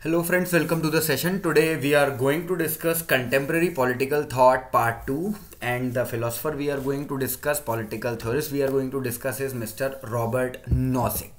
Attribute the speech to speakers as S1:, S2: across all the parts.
S1: Hello friends, welcome to the session. Today we are going to discuss contemporary political thought part 2, and the philosopher we are going to discuss, political theorist we are going to discuss is Mr. Robert Nozick.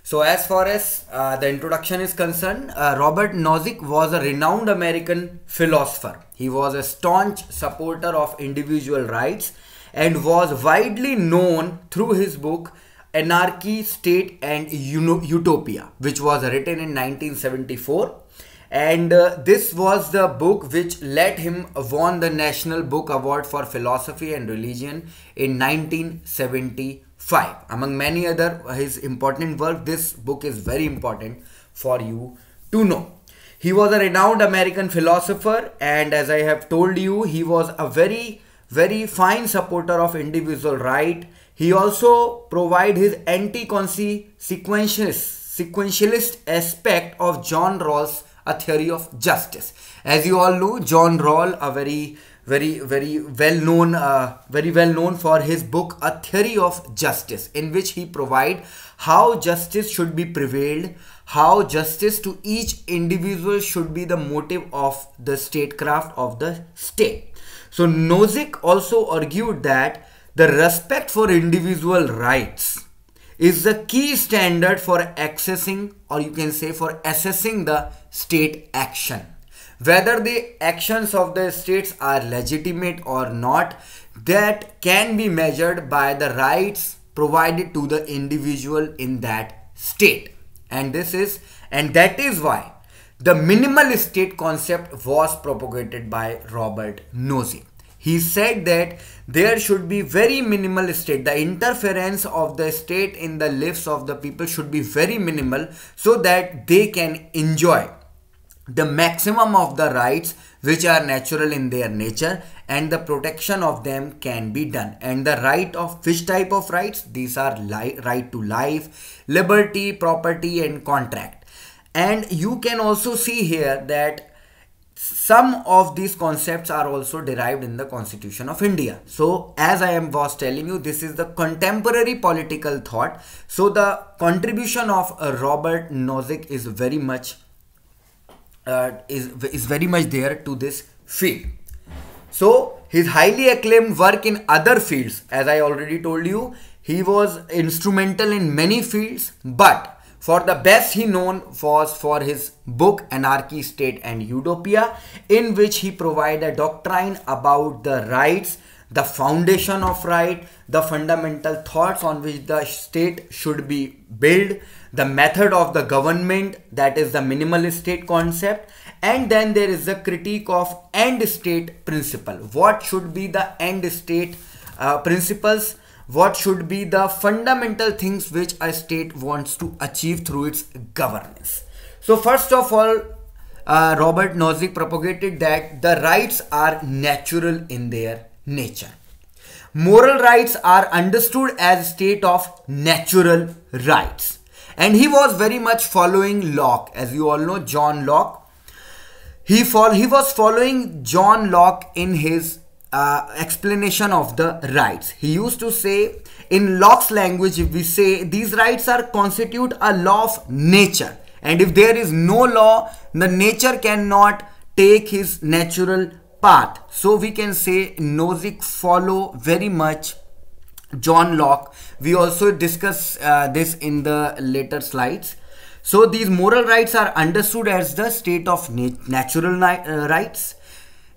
S1: So as far as the introduction is concerned, Robert Nozick was a renowned American philosopher. He was a staunch supporter of individual rights and was widely known through his book Anarchy, State and Utopia, which was written in 1974, and this was the book which let him won the National Book Award for Philosophy and Religion in 1975. Among many other his important work, this book is very important for you to know. He was a renowned American philosopher, and as I have told you, he was a very fine supporter of individual right. He also provided his anti-consequentialist aspect of John Rawls' a theory of justice. As you all know, John Rawls, a very well known for his book A Theory of Justice, in which he provide how justice should be prevailed, how justice to each individual should be the motive of the statecraft of the state. So Nozick also argued that the respect for individual rights is the key standard for accessing, or you can say for assessing, the state action. Whether the actions of the states are legitimate or not, that can be measured by the rights provided to the individual in that state. And that is why the minimal state concept was propagated by Robert Nozick. He said that there should be very minimal state. The interference of the state in the lives of the people should be very minimal, so that they can enjoy the maximum of the rights which are natural in their nature, and the protection of them can be done. And the right of which type of rights? These are right to life, liberty, property and contract. And you can also see here that some of these concepts are also derived in the Constitution of India. So as I was telling you, this is the contemporary political thought. So the contribution of Robert Nozick is very much there to this field. So his highly acclaimed work in other fields, as I already told you, he was instrumental in many fields, but for the best he known was for his book Anarchy, State and Utopia, in which he provided a doctrine about the rights, the foundation of right, the fundamental thoughts on which the state should be built, the method of the government, that is the minimalist state concept, and then there is the critique of end state principle. What should be the end state principles? What should be the fundamental things which a state wants to achieve through its governance? So first of all, Robert Nozick propagated that the rights are natural in their nature. Moral rights are understood as a state of natural rights. And he was very much following Locke. As you all know, John Locke. He was following John Locke in his explanation of the rights. He used to say, in Locke's language, if we say these rights are constitute a law of nature, and if there is no law, the nature cannot take his natural path. So we can say Nozick follow very much John Locke. We also discuss this in the later slides. So these moral rights are understood as the state of natural rights.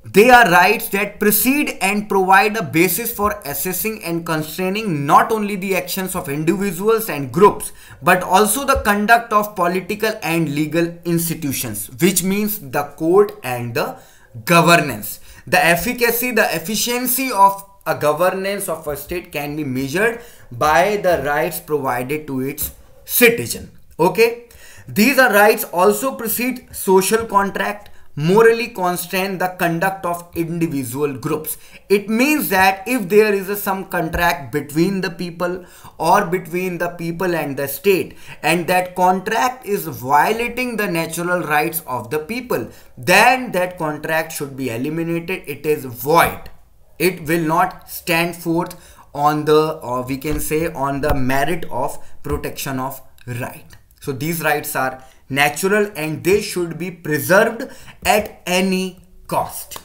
S1: They are rights that precede and provide a basis for assessing and constraining not only the actions of individuals and groups, but also the conduct of political and legal institutions, which means the court and the governance. The efficacy, the efficiency of a governance of a state can be measured by the rights provided to its citizen. Okay, these are rights also precede social contract, morally constrain the conduct of individual groups. It means that if there is some contract between the people or between the people and the state, and that contract is violating the natural rights of the people, then that contract should be eliminated. It is void. It will not stand forth on the, or we can say on the merit of protection of right. So these rights are natural and they should be preserved at any cost.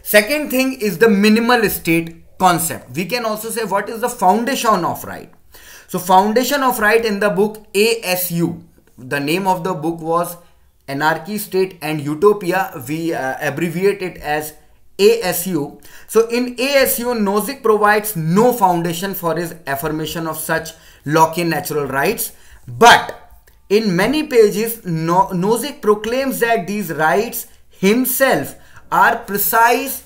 S1: Second thing is the minimal state concept. We can also say what is the foundation of right. So foundation of right in the book ASU, the name of the book was Anarchy, State and Utopia. We abbreviate it as ASU. So in ASU, Nozick provides no foundation for his affirmation of such Lockean natural rights. But in many pages, Nozick proclaims that these rights himself are precise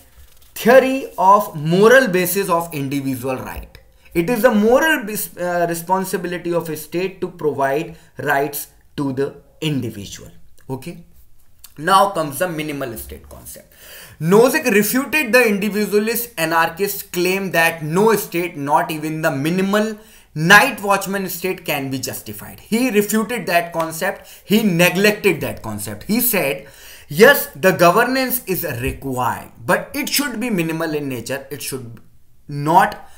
S1: theory of moral basis of individual right. It is the moral responsibility of a state to provide rights to the individual. Okay. Now comes the minimal state concept. Nozick refuted the individualist anarchist claim that no state, not even the minimal night watchman state, can be justified. He refuted that concept. He neglected that concept. He said, yes, the governance is required, but it should be minimal in nature. It should not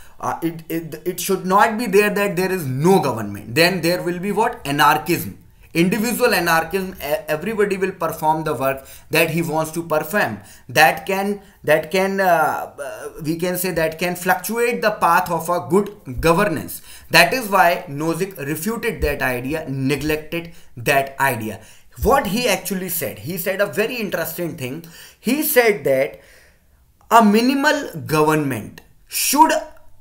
S1: it should not be there that there is no government. Then there will be what? Anarchism. Individual anarchism. Everybody will perform the work that he wants to perform. That can we can say that can fluctuate the path of a good governance. That is why Nozick refuted that idea, neglected that idea. What he actually said, he said a very interesting thing. He said that a minimal government should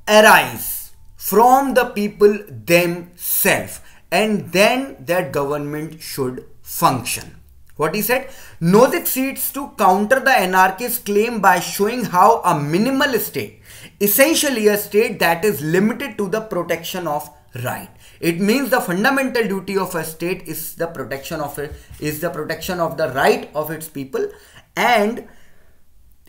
S1: arise from the people themselves, and then that government should function. What he said? Nozick seeks to counter the anarchist claim by showing how a minimal state, essentially a state that is limited to the protection of right. It means the fundamental duty of a state is the protection of the right of its people, and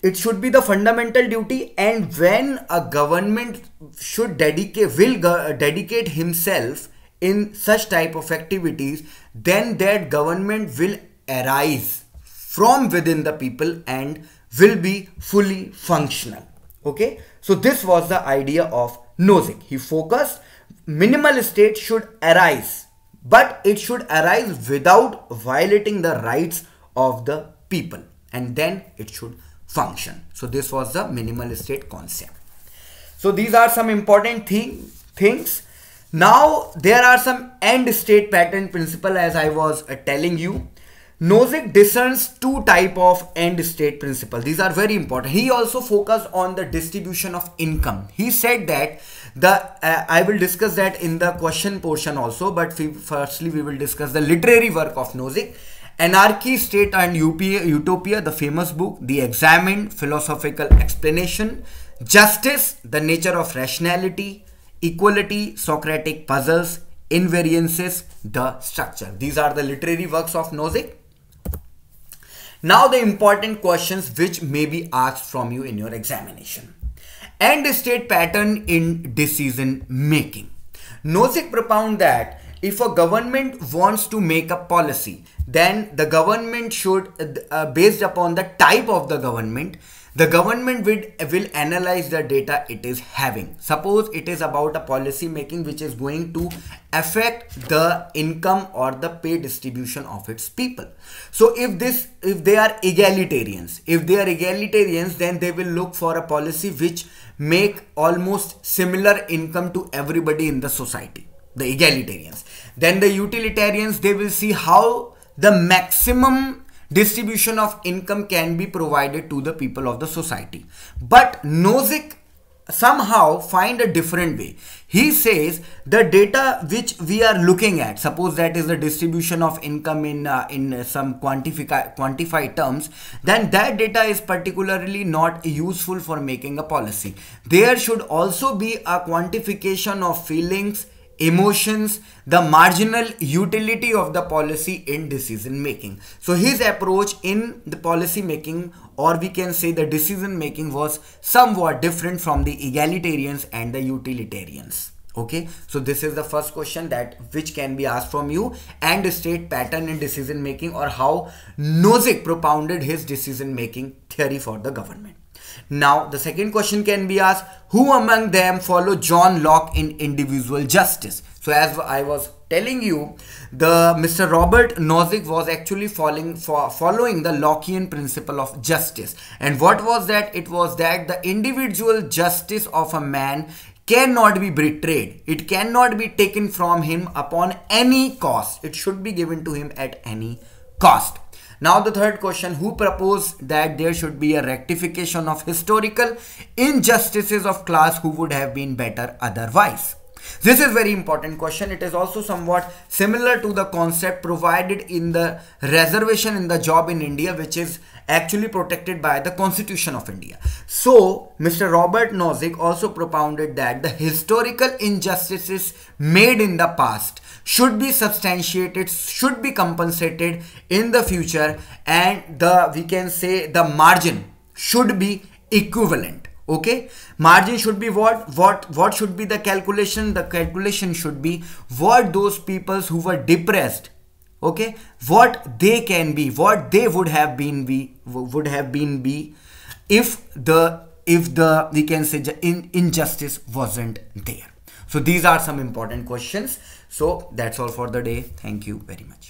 S1: it should be the fundamental duty. And when a government should dedicate himself in such type of activities, then that government will arise from within the people and will be fully functional. Okay, so this was the idea of Nozick. He focused minimal state should arise, but it should arise without violating the rights of the people, and then it should function. So this was the minimal state concept. So these are some important things. Now there are some end state pattern principle, as I was telling you. Nozick discerns two type of end state principle. These are very important. He also focused on the distribution of income. He said that I will discuss that in the question portion also, but firstly we will discuss the literary work of Nozick. Anarchy, State and Utopia, the famous book, the examined philosophical explanation, Justice, the nature of rationality, Equality, Socratic puzzles, Invariances, the structure. These are the literary works of Nozick. Now the important questions which may be asked from you in your examination. End state pattern in decision making. Nozick propound that if a government wants to make a policy, then the government should, based upon the type of the government will analyze the data it is having. Suppose it is about a policy making which is going to affect the income or the pay distribution of its people. So if they are egalitarians, then they will look for a policy which make almost similar income to everybody in the society, the egalitarians. Then the utilitarians, they will see how the maximum distribution of income can be provided to the people of the society. But Nozick somehow find a different way. He says the data which we are looking at, suppose that is the distribution of income in some quantified terms, then that data is particularly not useful for making a policy. There should also be a quantification of feelings, emotions, the marginal utility of the policy in decision making. So his approach in the policy making, or we can say the decision making, was somewhat different from the egalitarians and the utilitarians. Okay, so this is the first question that which can be asked from you, and state pattern in decision making, or how Nozick propounded his decision making theory for the government. Now the second question can be asked, who among them follow John Locke in individual justice? So as I was telling you, the Mr. Robert Nozick was actually following the Lockean principle of justice. And what was that? It was that the individual justice of a man cannot be betrayed. It cannot be taken from him upon any cost. It should be given to him at any cost. Now the third question, who proposed that there should be a rectification of historical injustices of class who would have been better otherwise? This is very important question. It is also somewhat similar to the concept provided in the reservation in the job in India, which is actually protected by the Constitution of India. So Mr. Robert Nozick also propounded that the historical injustices made in the past should be substantiated, should be compensated in the future, and we can say the margin should be equivalent. Okay, margin should be what should be the calculation? The calculation should be what those peoples who were depressed, okay, what they can be, what they would have been if the we can say injustice wasn't there. So these are some important questions. So that's all for the day. Thank you very much.